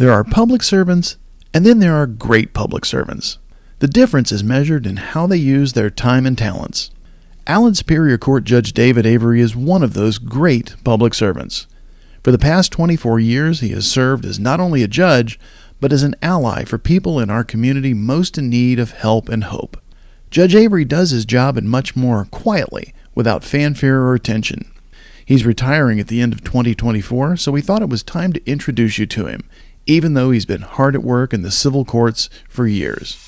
There are public servants, and then there are great public servants. The difference is measured in how they use their time and talents. Allen Superior Court Judge David Avery is one of those great public servants. For the past 24 years, he has served as not only a judge, but as an ally for people in our community most in need of help and hope. Judge Avery does his job and much more quietly, without fanfare or attention. He's retiring at the end of 2024, so we thought it was time to introduce you to him, even though he's been hard at work in the civil courts for years.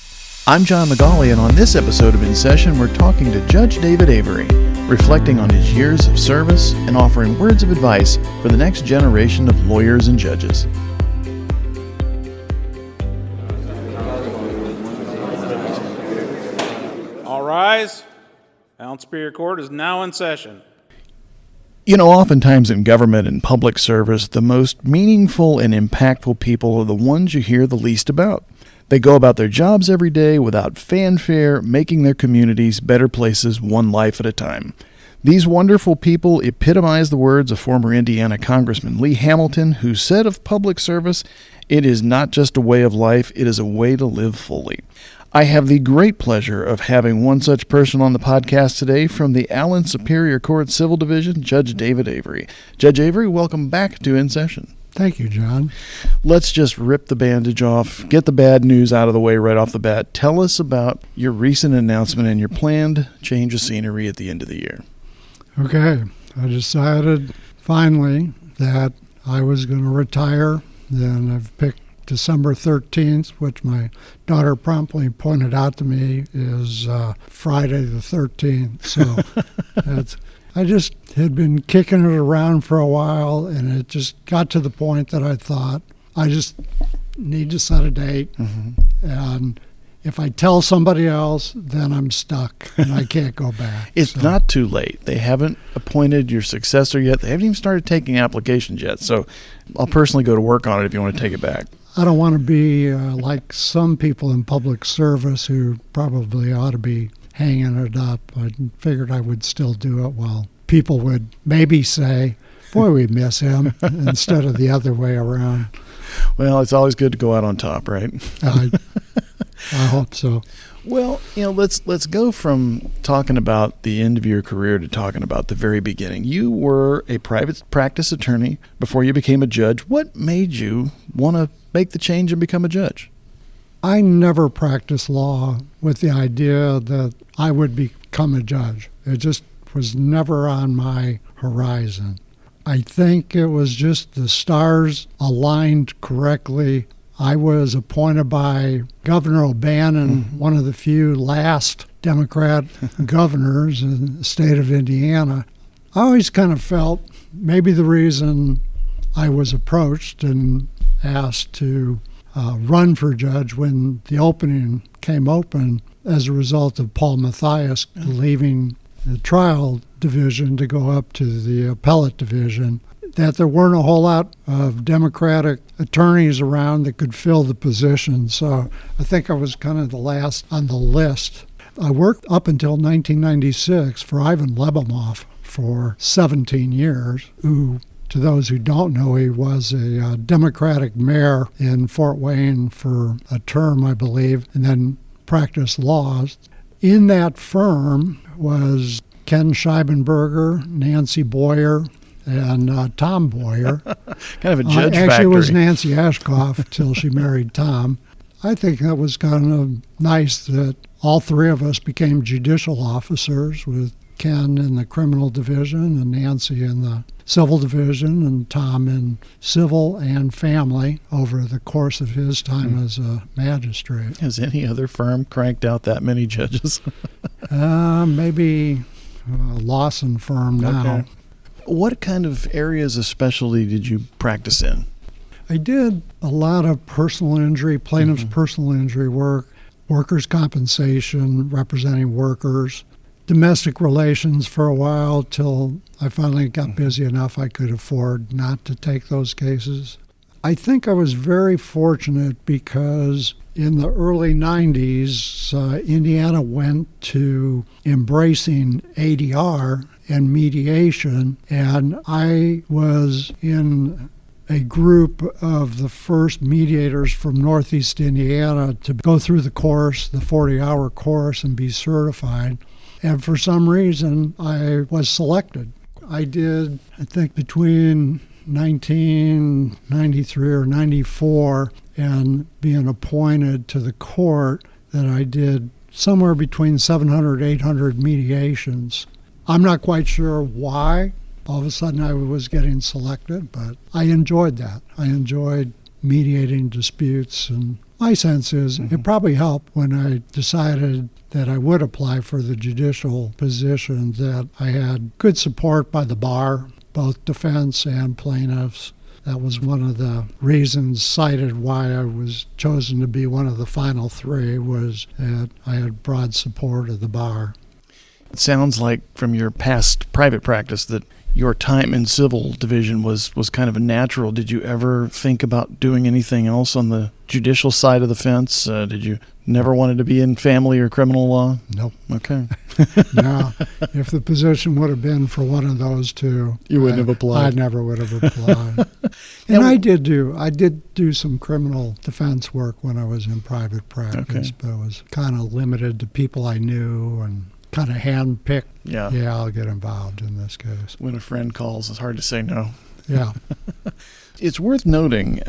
I'm John McGauley, and on this episode of INSession, we're talking to Judge David Avery, reflecting on his years of service and offering words of advice for the next generation of lawyers and judges. All rise. Allen Superior Court is now in session. You know, oftentimes in government and public service, the most meaningful and impactful people are the ones you hear the least about. They go about their jobs every day without fanfare, making their communities better places one life at a time. These wonderful people epitomize the words of former Indiana Congressman Lee Hamilton, who said of public service, "It is not just a way of life, it is a way to live fully." I have the great pleasure of having one such person on the podcast today from the Allen Superior Court Civil Division, Judge David Avery. Judge Avery, welcome back to INSession. Thank you, John. Let's just rip the bandage off, get the bad news out of the way right off the bat. Tell us about your recent announcement and your planned change of scenery at the end of the year. Okay, I decided finally that I was going to retire. Then I've picked December 13th, which my daughter promptly pointed out to me is Friday the 13th. So I just had been kicking it around for a while, and it just got to the point that I thought I just need to set a date. And if I tell somebody else, then I'm stuck and I can't go back. It's not too late. They haven't appointed your successor yet. They haven't even started taking applications yet. So I'll personally go to work on it if you want to take it back. I don't want to be like some people in public service who probably ought to be hanging it up. I figured I would still do it while people would maybe say, boy, we miss him, instead of the other way around. Well, it's always good to go out on top, right? I hope so. Well, let's go from talking about the end of your career to talking about the very beginning. You were a private practice attorney before you became a judge. What made you want to make the change and become a judge? I never practiced law with the idea that I would become a judge. It just was never on my horizon. I think it was just the stars aligned correctly. I was appointed by Governor O'Bannon, one of the few last Democrat governors in the state of Indiana. I always kind of felt maybe the reason I was approached and asked to run for judge when the opening came open as a result of Paul Mathias leaving the trial division to go up to the appellate division, that there weren't a whole lot of Democratic attorneys around that could fill the position. So I think I was kind of the last on the list. I worked up until 1996 for Ivan Lebemoff for 17 years, who, to those who don't know, he was a Democratic mayor in Fort Wayne for a term, I believe, and then practiced law. In that firm was Ken Scheibenberger, Nancy Boyer, and Tom Boyer. Kind of a judge factory. Actually, it was Nancy Ashkoff till she married Tom. I think that was kind of nice that all three of us became judicial officers, with Ken in the criminal division and Nancy in the civil division and Tom in civil and family over the course of his time as a magistrate. Has any other firm cranked out that many judges? Maybe a Lawson firm now. Okay. What kind of areas of specialty did you practice in? I did a lot of personal injury, plaintiff's personal injury work, workers' compensation, representing workers, domestic relations for a while till I finally got busy enough I could afford not to take those cases. I think I was very fortunate because in the early 90s, Indiana went to embracing ADR and mediation, and I was in a group of the first mediators from Northeast Indiana to go through the course, the 40-hour course, and be certified. And for some reason, I was selected. I did, I think, between 1993 or 94 and being appointed to the court, that I did somewhere between 700, 800 mediations. I'm not quite sure why. All of a sudden I was getting selected, but I enjoyed that. I enjoyed mediating disputes, and my sense is it probably helped when I decided that I would apply for the judicial position, that I had good support by the bar, both defense and plaintiffs. That was one of the reasons cited why I was chosen to be one of the final three, was that I had broad support of the bar. It sounds like from your past private practice that your time in civil division was kind of a natural. Did you ever think about doing anything else on the judicial side of the fence? Did you never wanted to be in family or criminal law? Nope. Okay. No. If the position would have been for one of those two, you wouldn't have applied. I never would have applied. And I did do some criminal defense work when I was in private practice, but it was kind of limited to people I knew and kind of hand-picked. Yeah, I'll get involved in this case. When a friend calls, it's hard to say no. Yeah. It's worth noting,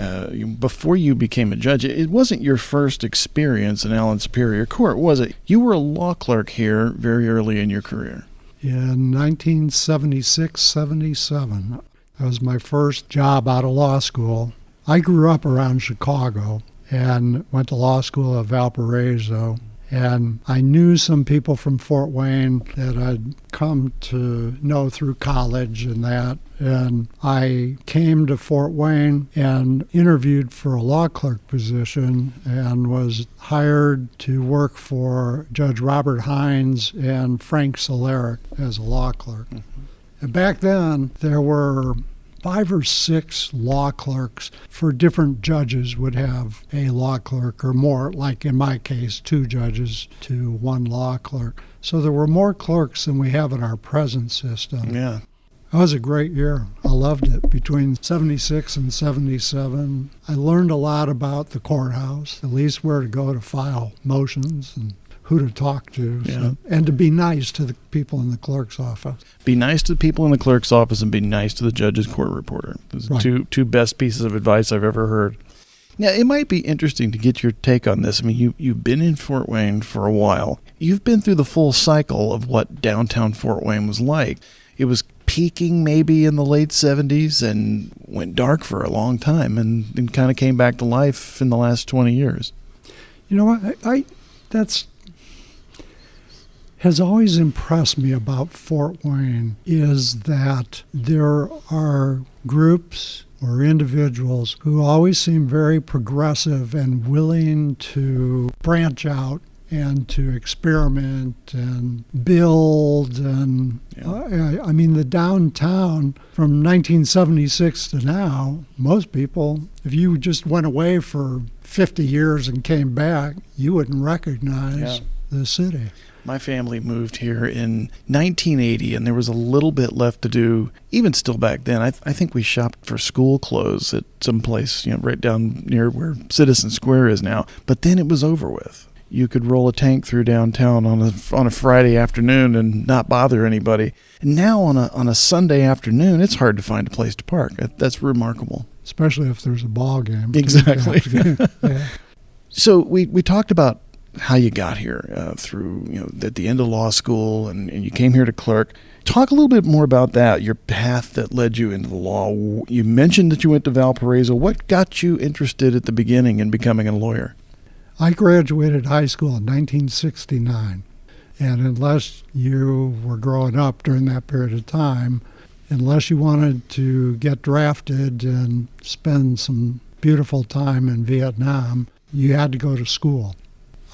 before you became a judge, it wasn't your first experience in Allen Superior Court, was it? You were a law clerk here very early in your career. In 1976-77, that was my first job out of law school. I grew up around Chicago and went to law school at Valparaiso. And I knew some people from Fort Wayne that I'd come to know through college and that. And I came to Fort Wayne and interviewed for a law clerk position and was hired to work for Judge Robert Hines and Frank Soleric as a law clerk. And back then, there were 5 or 6 law clerks for different judges would have a law clerk, or more, like in my case, 2 judges to 1 law clerk. So there were more clerks than we have in our present system. Yeah. That was a great year. I loved it. Between 76 and 77, I learned a lot about the courthouse, at least where to go to file motions and who to talk to, and to be nice to the people in the clerk's office. Be nice to the people in the clerk's office and be nice to the judge's court reporter. Those are two best pieces of advice I've ever heard. Now, it might be interesting to get your take on this. I mean, you've been in Fort Wayne for a while. You've been through the full cycle of what downtown Fort Wayne was like. It was peaking maybe in the late 70s and went dark for a long time and kind of came back to life in the last 20 years. You know what? That's has always impressed me about Fort Wayne is that there are groups or individuals who always seem very progressive and willing to branch out and to experiment and build. And I mean, the downtown from 1976 to now, most people, if you just went away for 50 years and came back, you wouldn't recognize the city. My family moved here in 1980, and there was a little bit left to do, even still back then. I think we shopped for school clothes at some place, right down near where Citizen Square is now. But then it was over with. You could roll a tank through downtown on a Friday afternoon and not bother anybody. And now on a Sunday afternoon, it's hard to find a place to park. That's remarkable. Especially if there's a ball game. Exactly. Yeah. So we talked about how you got here through, at the end of law school and you came here to clerk. Talk a little bit more about that, your path that led you into the law. You mentioned that you went to Valparaiso. What got you interested at the beginning in becoming a lawyer? I graduated high school in 1969, and unless you were growing up during that period of time, unless you wanted to get drafted and spend some beautiful time in Vietnam, you had to go to school.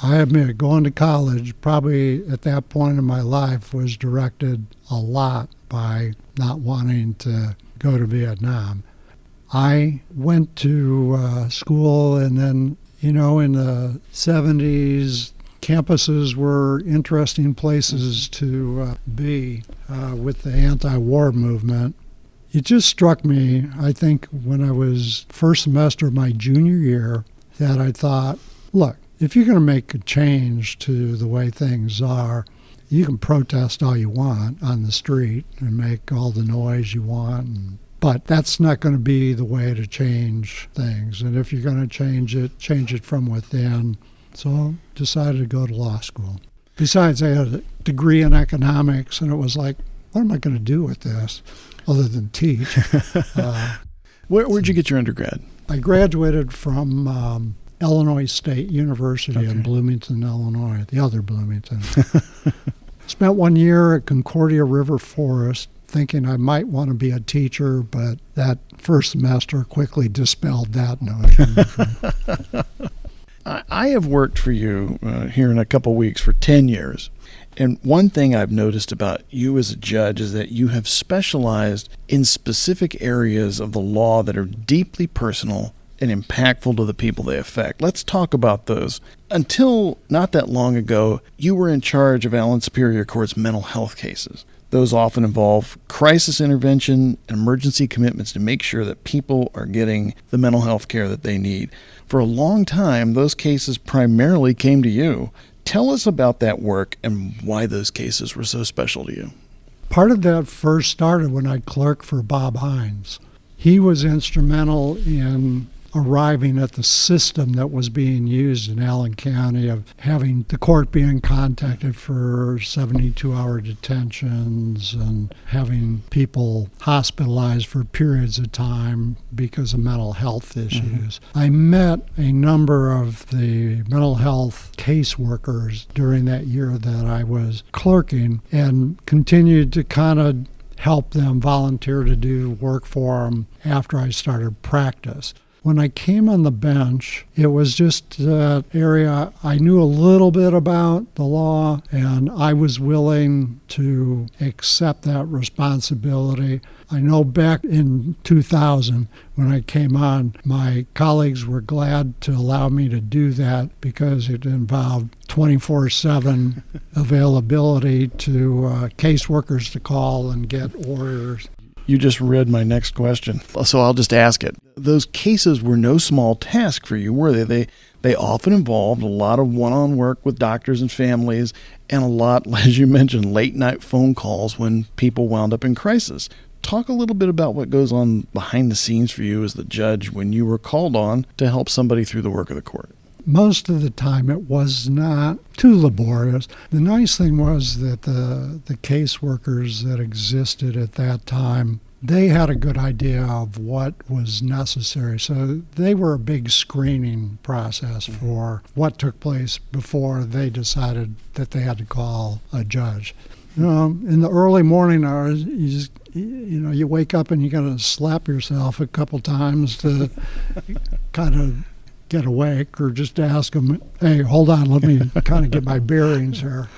I admit, going to college, probably at that point in my life, was directed a lot by not wanting to go to Vietnam. I went to school, and then, in the 70s, campuses were interesting places to be with the anti-war movement. It just struck me, I think, when I was first semester of my junior year, that I thought, look, if you're going to make a change to the way things are, you can protest all you want on the street and make all the noise you want, but that's not going to be the way to change things. And if you're going to change it from within. So I decided to go to law school. Besides, I had a degree in economics, and it was like, what am I going to do with this other than teach? Where'd you get your undergrad? I graduated from Illinois State University in Bloomington, Illinois, the other Bloomington. Spent 1 year at Concordia River Forest thinking I might want to be a teacher, but that first semester quickly dispelled that notion. I have worked for you here in a couple weeks for 10 years. And one thing I've noticed about you as a judge is that you have specialized in specific areas of the law that are deeply personal and impactful to the people they affect. Let's talk about those. Until not that long ago, you were in charge of Allen Superior Court's mental health cases. Those often involve crisis intervention and emergency commitments to make sure that people are getting the mental health care that they need. For a long time, those cases primarily came to you. Tell us about that work and why those cases were so special to you. Part of that first started when I clerked for Bob Hines. He was instrumental in arriving at the system that was being used in Allen County of having the court being contacted for 72-hour detentions and having people hospitalized for periods of time because of mental health issues. I met a number of the mental health caseworkers during that year that I was clerking and continued to kind of help them volunteer to do work for them after I started practice. When I came on the bench, it was just that area I knew a little bit about the law, and I was willing to accept that responsibility. I know back in 2000, when I came on, my colleagues were glad to allow me to do that because it involved 24/7 availability to caseworkers to call and get orders. You just read my next question, so I'll just ask it. Those cases were no small task for you, were they? They often involved a lot of one-on work with doctors and families and a lot, as you mentioned, late-night phone calls when people wound up in crisis. Talk a little bit about what goes on behind the scenes for you as the judge when you were called on to help somebody through the work of the court. Most of the time it was not too laborious. The nice thing was that the caseworkers that existed at that time, they had a good idea of what was necessary. So they were a big screening process for what took place before they decided that they had to call a judge. You know, in the early morning hours, you wake up and you got to slap yourself a couple times to kind of get awake, or just ask them, hey, hold on, let me kind of get my bearings here.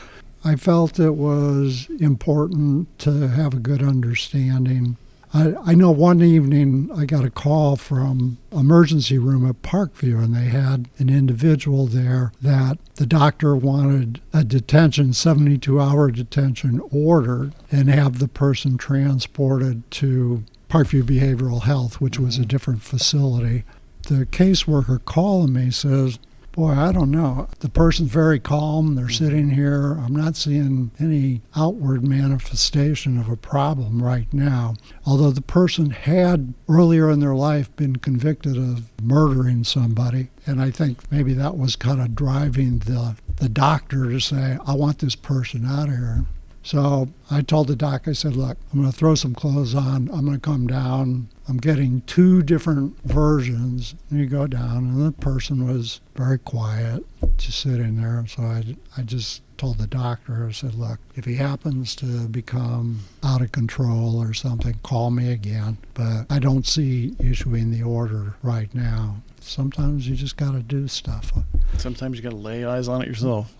I felt it was important to have a good understanding. I know one evening I got a call from emergency room at Parkview, and they had an individual there that the doctor wanted a detention, 72-hour detention ordered, and have the person transported to Parkview Behavioral Health, which was a different facility. The caseworker calling me says, boy, I don't know. The person's very calm. They're sitting here. I'm not seeing any outward manifestation of a problem right now. Although the person had earlier in their life been convicted of murdering somebody. And I think maybe that was kind of driving the doctor to say, I want this person out of here. So I told the doc, I said, look, I'm going to throw some clothes on. I'm going to come down. I'm getting two different versions. And you go down, and the person was very quiet, just sitting there. So I just told the doctor, I said, look, if he happens to become out of control or something, call me again. But I don't see issuing the order right now. Sometimes you just got to do stuff. Sometimes you got to lay eyes on it yourself.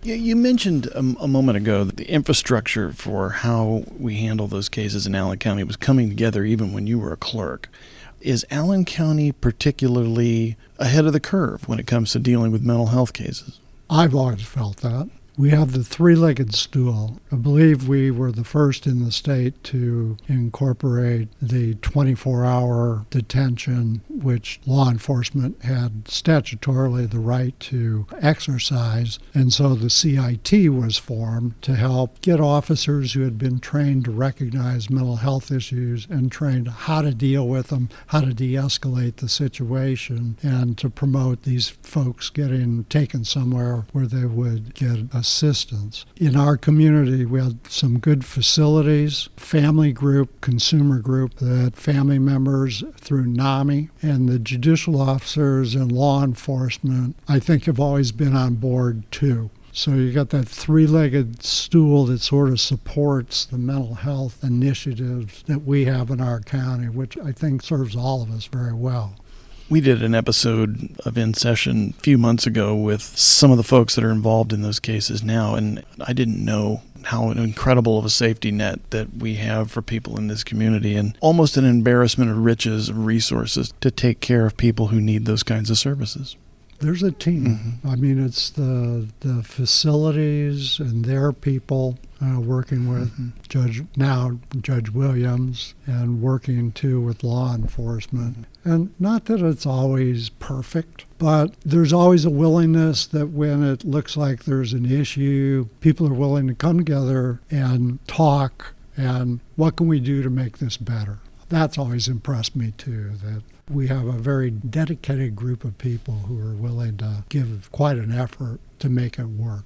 You mentioned a moment ago that the infrastructure for how we handle those cases in Allen County was coming together even when you were a clerk. Is Allen County particularly ahead of the curve when it comes to dealing with mental health cases? I've always felt that. We have the three-legged stool. I believe we were the first in the state to incorporate the 24-hour detention, which law enforcement had statutorily the right to exercise. And so the CIT was formed to help get officers who had been trained to recognize mental health issues and trained how to deal with them, how to de-escalate the situation, and to promote these folks getting taken somewhere where they would get assistance. In our community, we had some good facilities, family group, consumer group, that family members through NAMI, and the judicial officers and law enforcement, I think, have always been on board too. So you got that three-legged stool that sort of supports the mental health initiatives that we have in our county, which I think serves all of us very well. We did an episode of INSession a few months ago with some of the folks that are involved in those cases now, and I didn't know how incredible of a safety net that we have for people in this community, and almost an embarrassment of riches of resources to take care of people who need those kinds of services. There's a team. I mean, it's the facilities and their people working with Judge Williams, and working too with law enforcement. And not that it's always perfect, but there's always a willingness that when it looks like there's an issue, people are willing to come together and talk, and what can we do to make this better? That's always impressed me too, that we have a very dedicated group of people who are willing to give quite an effort to make it work.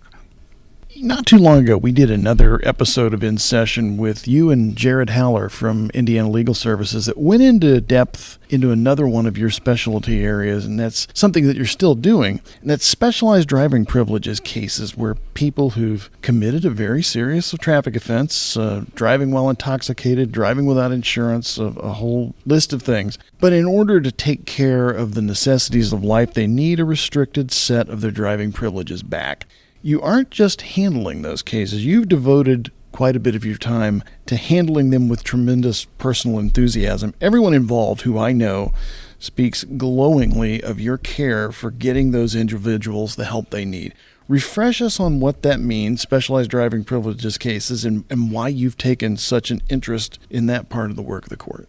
Not too long ago, we did another episode of INSession with you and Jared Haller from Indiana Legal Services that went into depth into another one of your specialty areas, and that's something that you're still doing, and that's specialized driving privileges cases where people who've committed a very serious traffic offense, driving while intoxicated, driving without insurance, a whole list of things. But in order to take care of the necessities of life, they need a restricted set of their driving privileges back. You aren't just handling those cases. You've devoted quite a bit of your time to handling them with tremendous personal enthusiasm. Everyone involved who I know speaks glowingly of your care for getting those individuals the help they need. Refresh us on what that means, specialized driving privileges cases, and why you've taken such an interest in that part of the work of the court.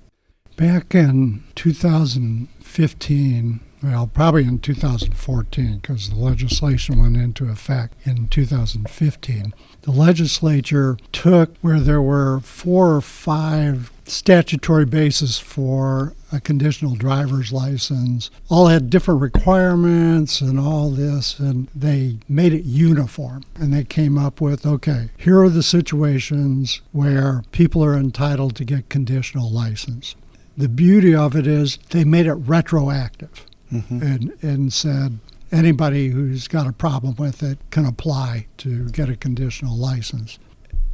Back in 2015, well, probably in 2014, because the legislation went into effect in 2015. The legislature took where there were 4 or 5 statutory bases for a conditional driver's license, all had different requirements and all this, and they made it uniform. And they came up with, okay, here are the situations where people are entitled to get conditional license. The beauty of it is they made it retroactive. And said anybody who's got a problem with it can apply to get a conditional license.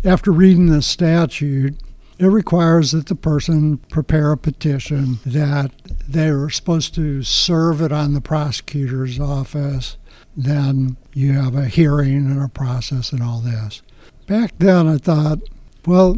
After reading the statute, it requires that the person prepare a petition, that they're supposed to serve it on the prosecutor's office. Then you have a hearing and a process and all this. Back then I thought, well,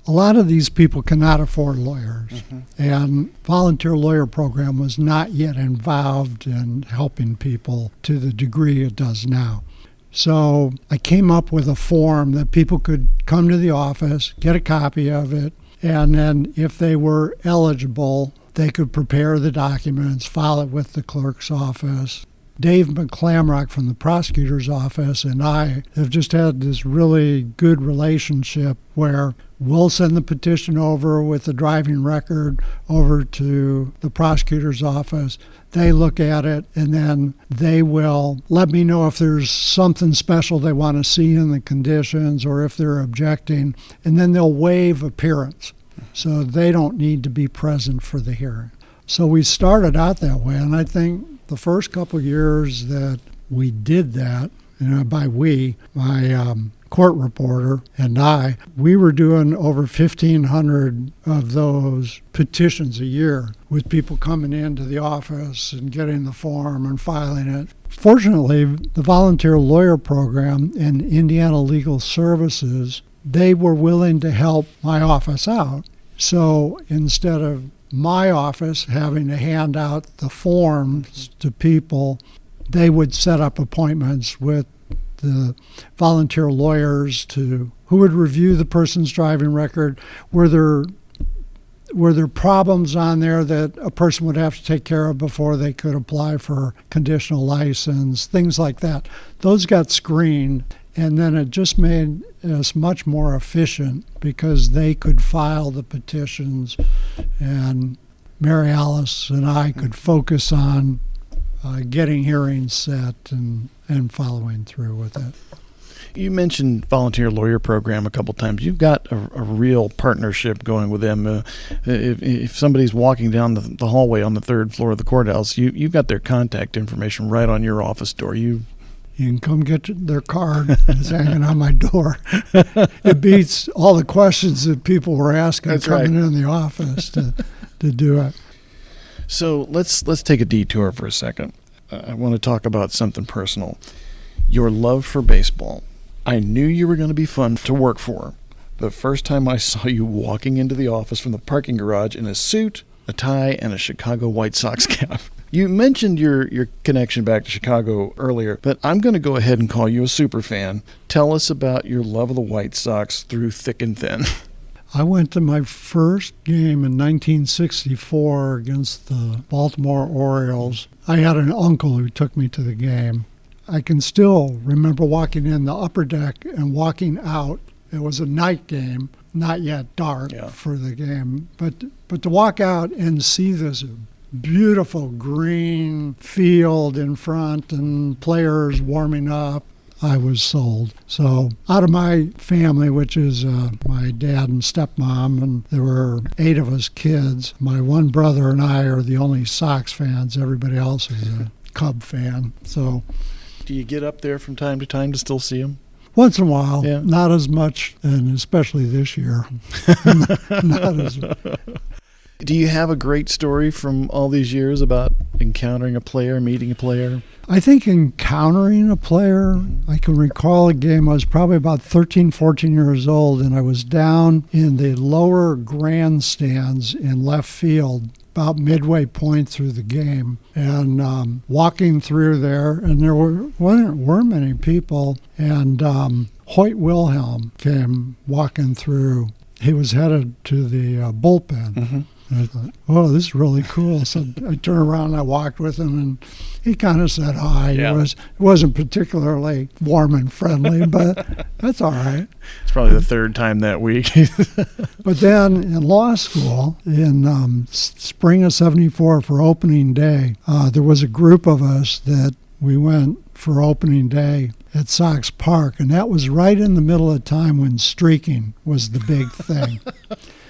a lot of these people cannot afford lawyers, and volunteer lawyer program was not yet involved in helping people to the degree it does now. So I came up with a form that people could come to the office, get a copy of it, and then if they were eligible, they could prepare the documents, file it with the clerk's office. Dave McClamrock from the prosecutor's office and I have just had this really good relationship where we'll send the petition over with the driving record over to the prosecutor's office. They look at it, and then they will let me know if there's something special they want to see in the conditions or if they're objecting, and then they'll waive appearance. So they don't need to be present for the hearing. So we started out that way, and I think the first couple of years that we did that, by we, my court reporter and I, we were doing over 1,500 of those petitions a year with people coming into the office and getting the form and filing it. Fortunately, the volunteer lawyer program in Indiana Legal Services, they were willing to help my office out. So instead of my office having to hand out the forms to people, they would set up appointments with the volunteer lawyers who would review the person's driving record. Were there problems on there that a person would have to take care of before they could apply for conditional license, things like that. Those got screened, and then it just made us much more efficient because they could file the petitions, and Mary Alice and I could focus on getting hearings set and following through with it. You mentioned volunteer lawyer program a couple times. You've got a real partnership going with them. If somebody's walking down the hallway on the third floor of the courthouse, you've got their contact information right on your office door. You can come get their card. It's hanging on my door. It beats all the questions that people were asking coming in the office to do it. So let's take a detour for a second. I want to talk about something personal. Your love for baseball. I knew you were going to be fun to work for. The first time I saw you walking into the office from the parking garage in a suit, a tie, and a Chicago White Sox cap. You mentioned your connection back to Chicago earlier, but I'm going to go ahead and call you a super fan. Tell us about your love of the White Sox through thick and thin. I went to my first game in 1964 against the Baltimore Orioles. I had an uncle who took me to the game. I can still remember walking in the upper deck and walking out. It was a night game, not yet dark for the game, but to walk out and see this beautiful green field in front and players warming up, I was sold. So out of my family, which is my dad and stepmom, and there were 8 of us kids, my one brother and I are the only Sox fans. Everybody else is a Cub fan. So, do you get up there from time to time to still see them? Once in a while, not as much, and especially this year. Not as much. Do you have a great story from all these years about encountering a player, meeting a player? I think encountering a player, I can recall a game. I was probably about 13, 14 years old, and I was down in the lower grandstands in left field, about midway point through the game, and walking through there, and there weren't many people, and Hoyt Wilhelm came walking through. He was headed to the bullpen. Mm-hmm. And I thought, oh, this is really cool. So I turned around and I walked with him, and he kind of said hi. Yeah. It wasn't particularly warm and friendly, but that's all right. It's probably the third time that week. But then in law school, in spring of '74 for opening day, there was a group of us that we went for opening day at Sox Park, and that was right in the middle of time when streaking was the big thing.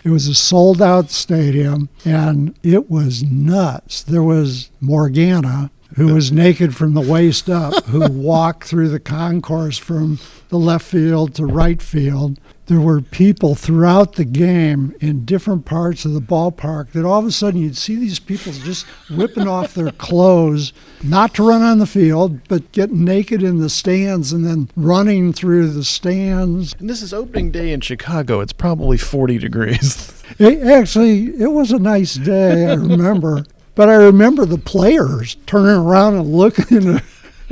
It was a sold-out stadium, and it was nuts. There was Morgana, who was naked from the waist up, who walked through the concourse from the left field to right field. There were people throughout the game in different parts of the ballpark that all of a sudden you'd see these people just whipping off their clothes, not to run on the field, but getting naked in the stands and then running through the stands. And this is opening day in Chicago. It's probably 40 degrees. It was a nice day, I remember. But I remember the players turning around and looking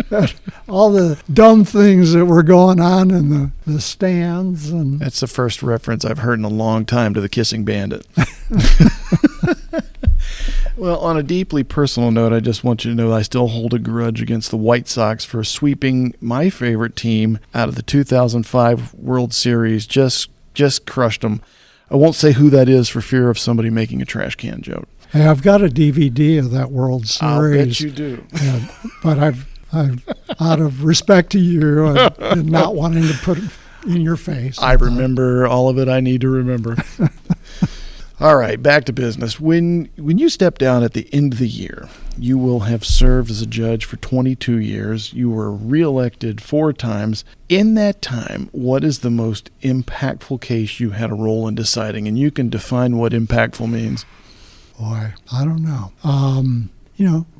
at all the dumb things that were going on in the stands. And that's the first reference I've heard in a long time to the Kissing Bandit. Well, on a deeply personal note, I just want you to know I still hold a grudge against the White Sox for sweeping my favorite team out of the 2005 World Series. Just crushed them. I won't say who that is for fear of somebody making a trash can joke. Hey, I've got a DVD of that World Series. I'll bet you do. But I've out of respect to you and not wanting to put it in your face. I remember all of it I need to remember. All right, back to business. When you step down at the end of the year, you will have served as a judge for 22 years. You were reelected 4 times. In that time, what is the most impactful case you had a role in deciding? And you can define what impactful means. Boy, I don't know.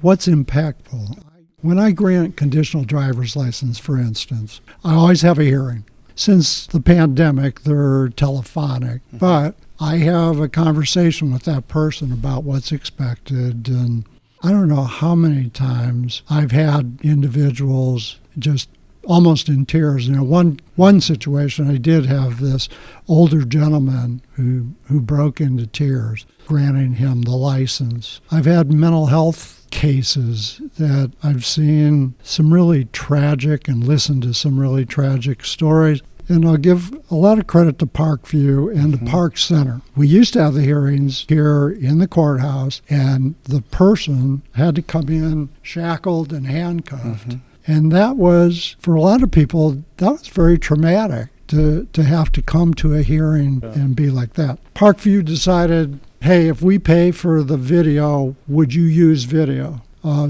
What's impactful? When I grant conditional driver's license, for instance, I always have a hearing. Since the pandemic, they're telephonic, but I have a conversation with that person about what's expected. And I don't know how many times I've had individuals just almost in tears. One situation, I did have this older gentleman who broke into tears, granting him the license. I've had mental health cases that I've seen some really tragic and listened to some really tragic stories. And I'll give a lot of credit to Parkview and to Park Center. We used to have the hearings here in the courthouse, and the person had to come in shackled and handcuffed. And that was, for a lot of people, that was very traumatic to have to come to a hearing and be like that. Parkview decided, hey, if we pay for the video, would you use video?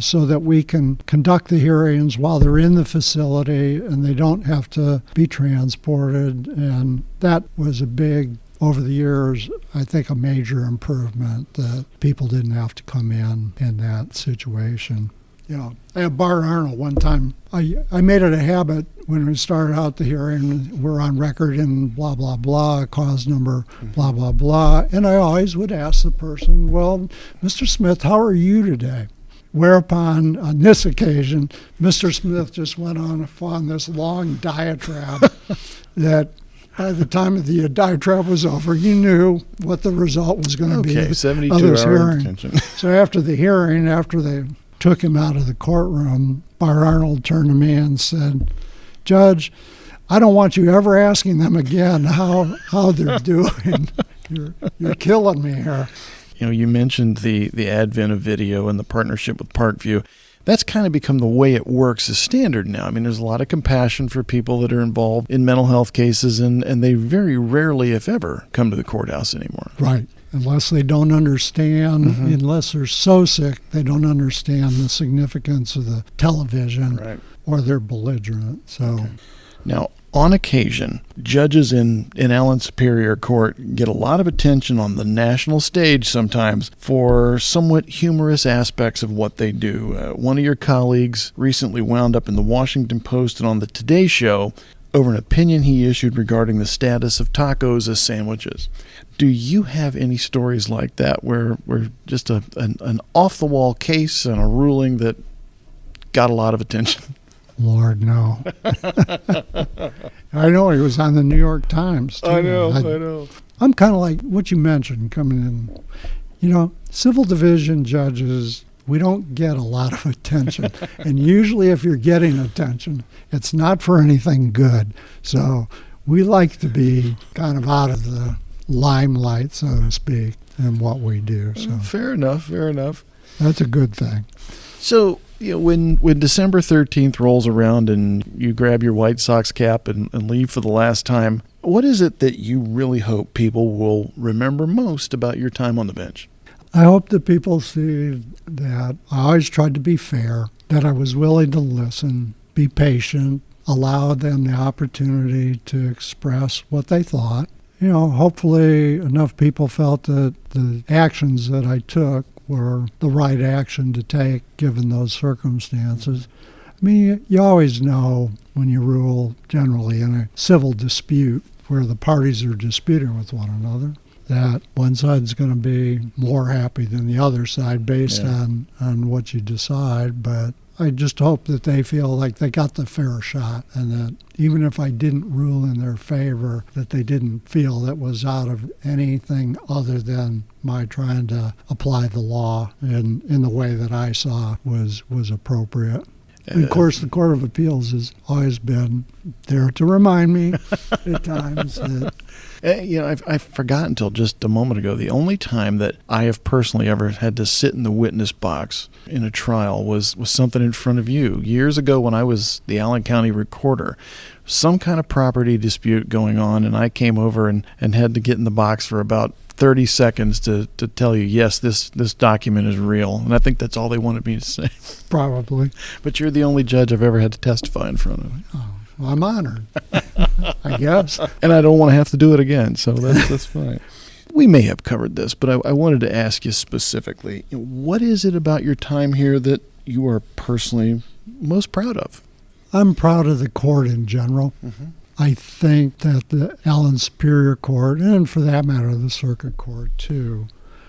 So that we can conduct the hearings while they're in the facility and they don't have to be transported. And that was a big, over the years, I think a major improvement that people didn't have to come in that situation. I had Bart Arnold one time. I made it a habit when we started out the hearing, we're on record in blah, blah, blah, cause number, blah, blah, blah. And I always would ask the person, well, Mr. Smith, how are you today? Whereupon, on this occasion, Mr. Smith just went on this long diatribe that by the time the diatribe was over, you knew what the result was going to be. Okay, 72-hour detention. So after the hearing, after they took him out of the courtroom, Bart Arnold turned to me and said, Judge, I don't want you ever asking them again how they're doing. You're killing me here. You mentioned the advent of video and the partnership with Parkview. That's kind of become the way it works as standard now. I mean, there's a lot of compassion for people that are involved in mental health cases, and they very rarely, if ever, come to the courthouse anymore. Right. Unless they don't understand, unless they're so sick, they don't understand the significance of the television, or they're belligerent. So, Now, on occasion, judges in Allen Superior Court get a lot of attention on the national stage sometimes for somewhat humorous aspects of what they do. One of your colleagues recently wound up in the Washington Post and on the Today Show over an opinion he issued regarding the status of tacos as sandwiches. Do you have any stories like that where just an off-the-wall case and a ruling that got a lot of attention? Lord, no. I know he was on the New York Times, too. I know. I'm kind of like what you mentioned coming in. Civil division judges, we don't get a lot of attention. And usually if you're getting attention, it's not for anything good. So we like to be kind of out of the limelight, so to speak, in what we do. So Fair enough. that's a good thing. So, when December 13th rolls around and you grab your White Sox cap and leave for the last time, what is it that you really hope people will remember most about your time on the bench? I hope that people see that I always tried to be fair, that I was willing to listen, be patient, allow them the opportunity to express what they thought. Hopefully enough people felt that the actions that I took were the right action to take given those circumstances. I mean, you always know when you rule generally in a civil dispute where the parties are disputing with one another that one side's going to be more happy than the other side based on what you decide. But I just hope that they feel like they got the fair shot and that even if I didn't rule in their favor, that they didn't feel that was out of anything other than my trying to apply the law in the way that I saw was appropriate. And of course, the Court of Appeals has always been there to remind me at times that... I forgot until just a moment ago, the only time that I have personally ever had to sit in the witness box in a trial was something in front of you. Years ago when I was the Allen County recorder, some kind of property dispute going on, and I came over and had to get in the box for about 30 seconds to tell you, yes, this document is real. And I think that's all they wanted me to say. Probably. But you're the only judge I've ever had to testify in front of. Oh, well, I'm honored, I guess. And I don't want to have to do it again, so that's fine. We may have covered this, but I wanted to ask you specifically, what is it about your time here that you are personally most proud of? I'm proud of the court in general. Mm-hmm. I think that the Allen Superior Court, and for that matter, the Circuit Court too,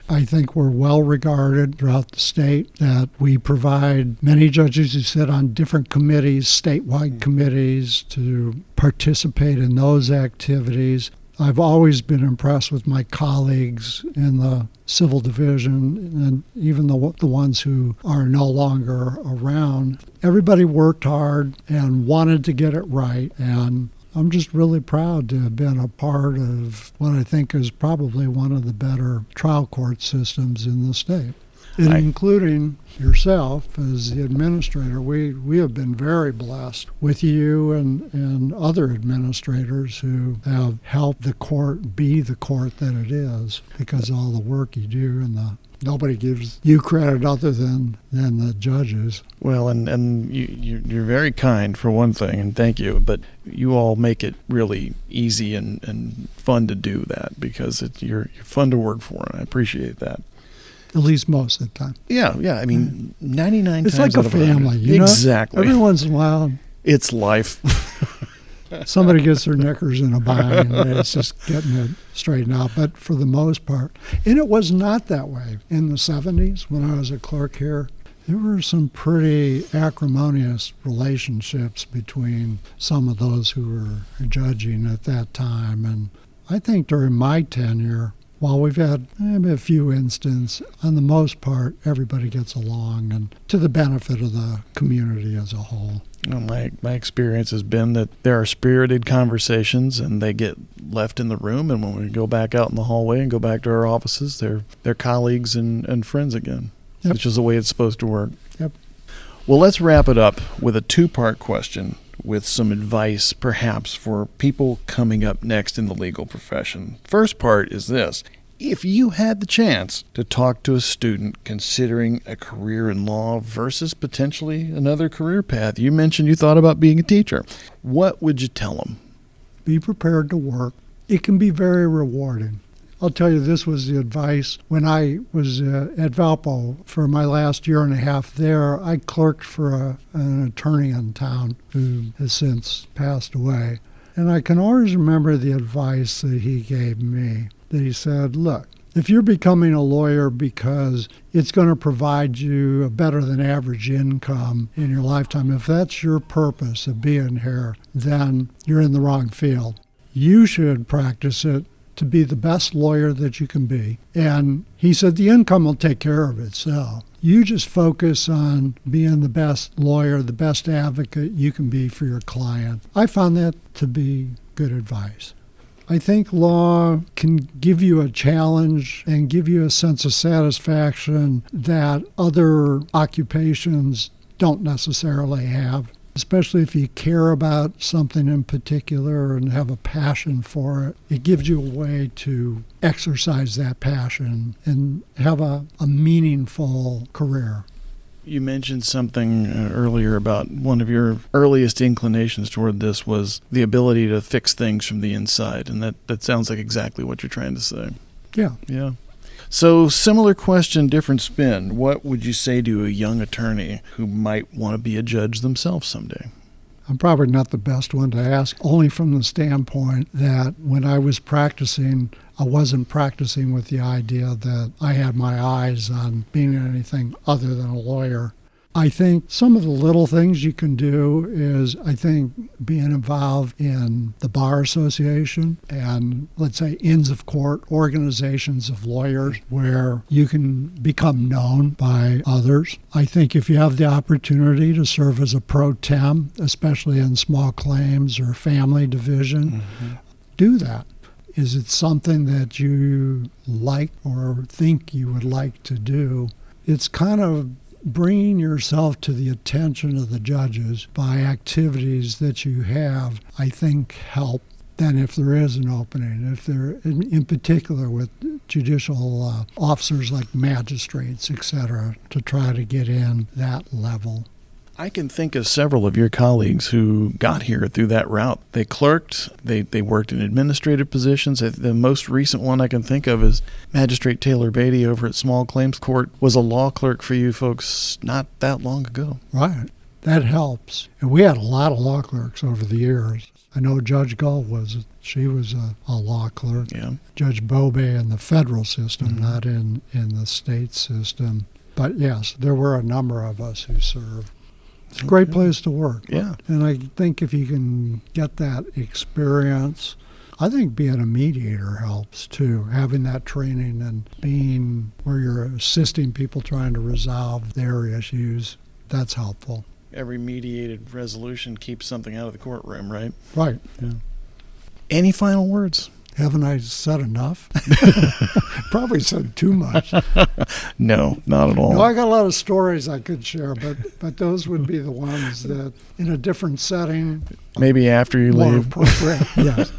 I think we're well regarded throughout the state, that we provide many judges who sit on different committees, statewide committees, to participate in those activities. I've always been impressed with my colleagues in the civil division, and even the ones who are no longer around. Everybody worked hard and wanted to get it right, and I'm just really proud to have been a part of what I think is probably one of the better trial court systems in the state. Including yourself as the administrator. We have been very blessed with you and other administrators who have helped the court be the court that it is, because of all the work you do, and nobody gives you credit other than the judges. Well, and you're very kind, for one thing, and thank you, but you all make it really easy and fun to do that, because you're fun to work for, and I appreciate that. At least most of the time. Yeah. I mean, 99 it's times like out a of 100. family, you know? Exactly. Every once in a while, it's life. somebody gets their knickers in a bind, and it's just getting it straightened out. But for the most part, and it was not that way in the 70s when I was a clerk here. There were some pretty acrimonious relationships between some of those who were judging at that time. And I think during my tenure, while we've had a few instances, on the most part, everybody gets along, and to the benefit of the community as a whole. Well, my experience has been that there are spirited conversations, and they get left in the room, and when we go back out in the hallway and go back to our offices, they're colleagues and friends again, Yep. which is the way it's supposed to work. Yep. Well, let's wrap it up with a two-part question with some advice, perhaps, for people coming up next in the legal profession. First part is this. If you had the chance to talk to a student considering a career in law versus potentially another career path, you mentioned you thought about being a teacher. What would you tell them? Be prepared to work. It can be very rewarding. I'll tell you, this was the advice when I was at Valpo for my last year and a half there. I clerked for an attorney in town who has since passed away. And I can always remember the advice that he gave me, that he said, look, if you're becoming a lawyer because it's going to provide you a better than average income in your lifetime, if that's your purpose of being here, then you're in the wrong field. You should practice it to be the best lawyer that you can be. And he said the income will take care of itself. You just focus on being the best lawyer, the best advocate you can be for your client. I found that to be good advice. I think law can give you a challenge and give you a sense of satisfaction that other occupations don't necessarily have, especially if you care about something in particular and have a passion for it. It gives you a way to exercise that passion and have a meaningful career. You mentioned something earlier about one of your earliest inclinations toward this was the ability to fix things from the inside, and that sounds like exactly what you're trying to say. Yeah. So, similar question, different spin. What would you say to a young attorney who might want to be a judge themselves someday? I'm probably not the best one to ask, only from the standpoint that when I was practicing, I wasn't practicing with the idea that I had my eyes on being anything other than a lawyer. I think some of the little things you can do is, I think, being involved in the Bar Association and, let's say, Inns of Court, organizations of lawyers where you can become known by others. I think if you have the opportunity to serve as a pro tem, especially in small claims or family division, do that. Is it something that you like or think you would like to do? It's kind of bringing yourself to the attention of the judges by activities that you have, I think, help than if there is an opening. If there, in particular with judicial officers like magistrates, etc., to try to get in that level. I can think of several of your colleagues who got here through that route. They clerked, they worked in administrative positions. The most recent one I can think of is Magistrate Taylor Beatty over at Small Claims Court was a law clerk for you folks not that long ago. Right. that helps. And we had a lot of law clerks over the years. I know Judge Gull she was a law clerk. Yeah. Judge Bobe in the federal system, not in the state system. But yes, there were a number of us who served. It's a great place to work. Yeah. And I think if you can get that experience, I think being a mediator helps too. Having that training and being where you're assisting people trying to resolve their issues, that's helpful. Every mediated resolution keeps something out of the courtroom, right? Right. Yeah. Any final words? Haven't I said enough? Probably said too much. No, not at all. No, I got a lot of stories I could share, but those would be the ones that, in a different setting, maybe after you more leave. appropriate. Yes.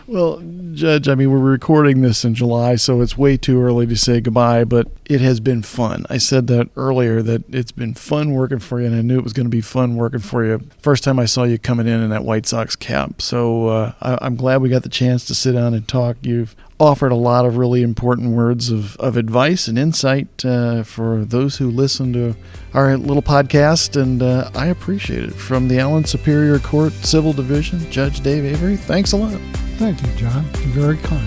Well, Judge, I mean, we're recording this in July, so it's way too early to say goodbye, but it has been fun. I said that earlier, that it's been fun working for you, and I knew it was going to be fun working for you. First time I saw you coming in that White Sox cap. So I'm glad we got the chance to sit down and talk. You've offered a lot of really important words of advice and insight for those who listen to our little podcast, and I appreciate it. From the Allen Superior Court Civil Division, Judge Dave Avery, thanks a lot. Thank you, John. You're very kind.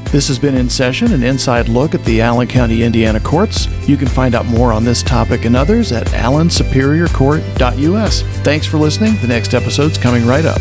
This has been INSession, an inside look at the Allen County, Indiana courts. You can find out more on this topic and others at allensuperiorcourt.us. Thanks for listening. The next episode's coming right up.